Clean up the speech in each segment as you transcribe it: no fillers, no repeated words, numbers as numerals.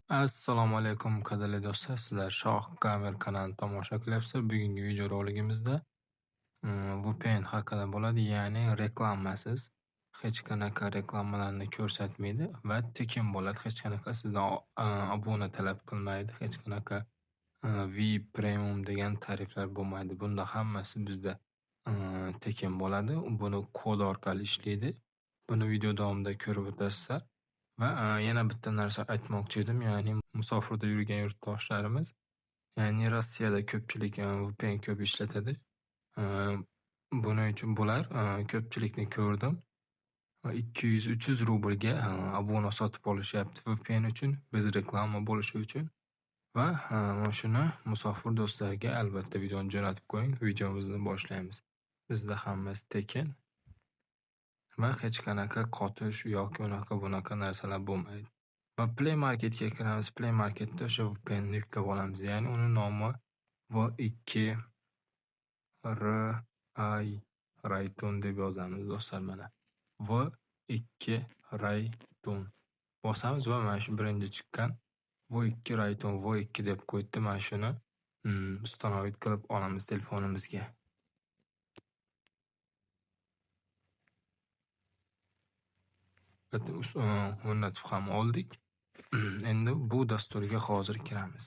Assalomu alaykum qadrli do'stlar. Sizlar Shoh Gamer kanalini tomosha qilyapsizlar. Bugungi videorolikimizda VPN haqida bo'ladi, ya'ni reklamasiz hech qanaqa reklamalarni ko'rsatmaydi va tekin bo'ladi. Hech qanaqa sizdan obuna talab qilmaydi. Hech qanaqa VIP Premium degan tariflar bo'lmaydi. Bunda hammasi bizda tekin bo'ladi. Buni kod orqali ishlaydi. Buni video davomida ko'rib o'tasizlar. Va yana bitta narsa aytmoqchi edim, ya'ni musofirda yurgan yurtdoshlarimiz, ya'ni Rossiyada ko'pchilik VPN ko'p ishlatadi. Buning uchun bular ko'pchilikni ko'rdim. 200-300 rublga obuna sotib olishyapti VPN uchun, biz reklama bo'lishi uchun. Va mana shuni musofir do'stlarga albatta videoni jo'natib qo'ying. Videomizni boshlaymiz. Bizda hammasi tekin va hech qanaqa qotish yoki unaqa bunaqa narsalar bo'lmaydi. Va Play Marketga kiramiz. Play Marketda o'sha VPNni yuklab olamiz. Ya'ni uni nomi V2 Raytun deb yozamiz do'stlar mana. V2 Raytun bosamiz va mana shu birinchi chiqqan V2 Raytun V2 deb qo'ydi. Mana shuni ustanovit qilib olamiz telefonimizga. O'rnatib ham oldik. Endi bu dasturga hozir kiramiz.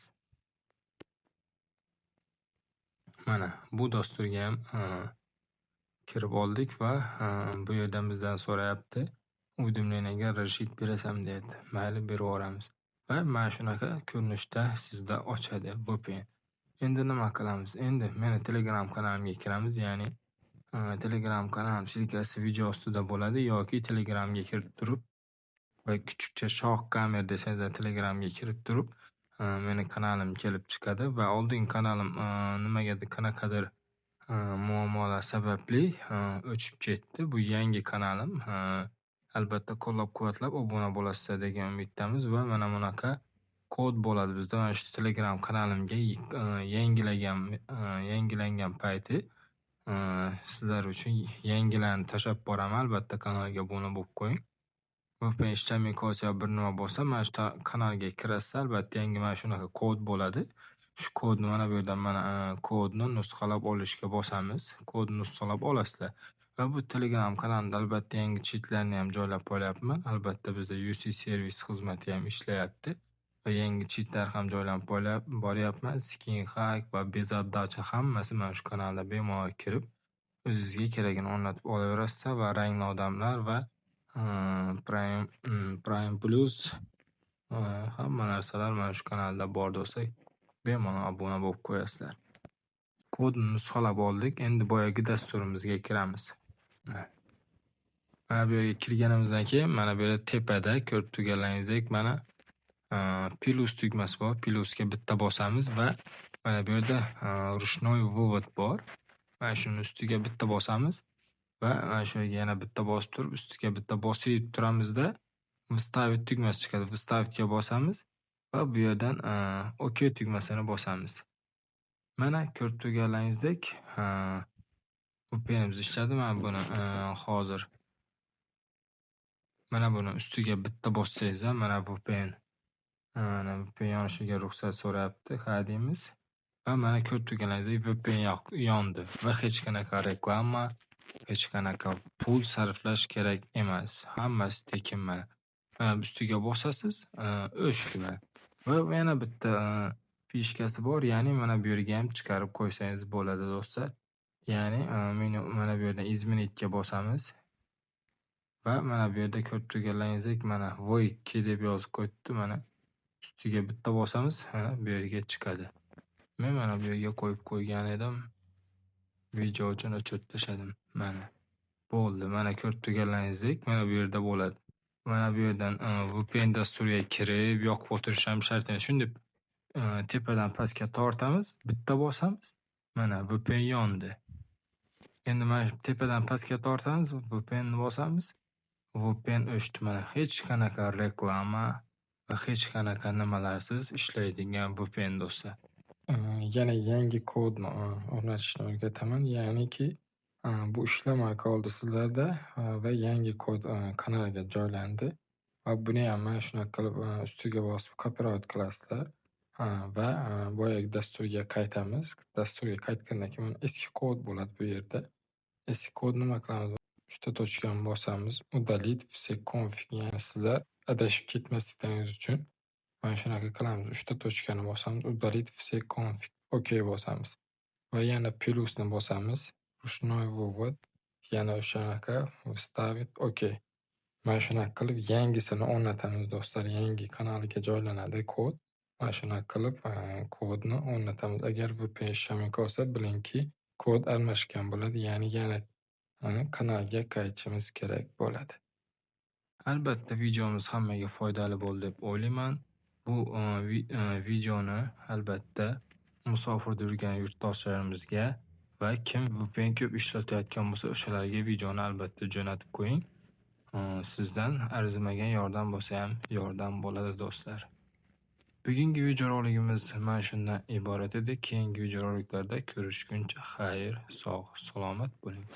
Mana bu dasturga ham kirib oldik va bu yerdan bizdan so'rayapti. Уведомлениyaga rashid berasan deyapti. Mayli, berib yuboramiz. Va mana shunaqa ko'rinishda sizda ochadi VPN. Endi nima qilamiz? Endi meni Telegram kanalimga kiramiz, ya'ni Telegram kanalim silkasi video ostida bo'ladi yoki Telegramga kirib turib va kuchukcha Shoh Gamer desangiz Telegramga kirib turib meni kanalim kelib chiqadi va oldingi kanalim nimagadir qanaqadir muammolar sababli o'chib ketdi. Bu yangi kanalim. Albatta qo'llab-quvvatlab obuna bo'lasizlar degan umiddamiz va mana bunaqa kod bo'ladi bizda. Mana shu Telegram kanalimga yangilangan payti sizlar uchun yangilarni tashab boraman. Albatta kanalga obuna bo'lib qo'ying. VPN ishlamay qolsa yo bir nima bo'lsa, mana shu kanalga kirasiz. Albatta yangi mana shunaqa kod bo'ladi. Shu kodni mana bu yerdan mana kodni nusxalab olishga bosamiz. Kodni nusxalab olasizlar. Va bu Telegram kanalida albatta yangi cheatlarni ham joylab qo'yapman. Albatta bizda UC servis xizmati ham ishlayapti. Va yangi cheatlar ham joylab boryapman. Skin hack va bezaddacha hammasi mana shu kanalda bemalol kirib o'zingizga keragini o'rnatib olaverasizlar va rangli odamlar va Prime Plus hamma narsalar mana shu kanalda bor do'stlar. Bemalol obuna bo'lib qo'yasizlar. Kodni nusxalab oldik. Endi boyagi dasturimizga kiramiz. Mana bu yerga kirganimizdan keyin mana bu yerda tepada ko'rib turganlaringizdek mana plus tugmasi bor. Plusga bitta bosamiz va mana bu yerda rushnoy vывод bor. Mana shuni ustiga bitta bosamiz va mana shu yana bitta bosib turib ustiga bitta bosib turamizda выставить tugmasi chiqadi. Выставitga bosamiz va bu yerdan OK tugmasini bosamiz. Mana ko'rib turganlaringizdek VPNimiz ishladi. Mana buni hozir mana buni ustiga bitta bossangiz ham mana VPN yonishiga ruxsat so'rayapti. Ha deymiz. Va mana ko'rib turganlaringizdek VPN yondi va hech qanaqa reklama, hech qanaqa pul sarflash kerak emas. Hammasi tekin mana. Mana ustiga bosasiz, o'chdi. Va yana bitta fishkasi bor, ya'ni mana bu yerga ham chiqarib qo'ysangiz bo'ladi do'stlar. Ya'ni mana bu yerdan izmenitga bosamiz. Va mana bu yerda ko'rib turganlaringizdek mana V2 deb yozib qo'yibdi. Mana ustiga bitta bosamiz, mana bu yerga chiqadi. Men mana bu yerga qo'yib qo'ygan edim. Video uchun o'chirib tashladim. Mana bo'ldi. Mana ko'rib turganlaringizdek mana bu yerda bo'ladi. Mana bu yerdan VPN dasturiga kirib yoqib o'tirish ham shart emas. Shunda tepadan pastga tortamiz, bitta bosamiz. Mana VPN yondi. Endi mana tepadan pastga tortamiz, VPN ni bosamiz. VPN o'chdi. Mana hech qanaqa reklama va hech qanaqa nimalarsiz ishlaydigan VPN do'stlar. Yana yangi kodni o'rnatishni o'rgataman. Ya'niki bu ishlamay qoldi sizlarda va yangi kod kanalga joylandi. va buniyam mana shunaqa qilib ustiga bosib copyright qilasizlar. Va boyagi dasturga qaytamiz. Dasturga qaytgandan keyin eski kod bo'ladi bu yerda. Eski kod nima qilamiz? 3 tochkani bosamiz. Удалить все config, ya'ni sizlar adashib ketmasliklaringiz uchun mana shunaqa qilamiz. 3 tochkani bosamiz. Удалить все config. OK bosamiz. Va yana plyusni bosamiz. Ручной вывод. Yana o'shanaqa вставить OK. Mana shunaqa qilib yangisini o'rnatamiz do'stlar. Yangi kanaliga joylanadi kod. Mana shunaqa qilib kodni o'rnatamiz. Agar VPN ishlamay qolsa, bilingki, kod almashgan bo'ladi. Ya'ni yana kanalga qaytishimiz kerak bo'ladi. Albatta videomiz hammaga foydali bo'ldi deb o'ylayman. Bu videoni albatta musofirda yurgan yurtdoshlarimizga va kim VPN ko'p ishlatayotgan bo'lsa, o'shalarga videoni albatta jo'natib qo'ying. Sizdan arzimagan yordam bo'lsa ham yordam bo'ladi do'stlar. Bugungi video roligimiz mana shundan iborat edi. Keyingi video roliklarda ko'rishguncha xayr, sog', salomat bo'ling.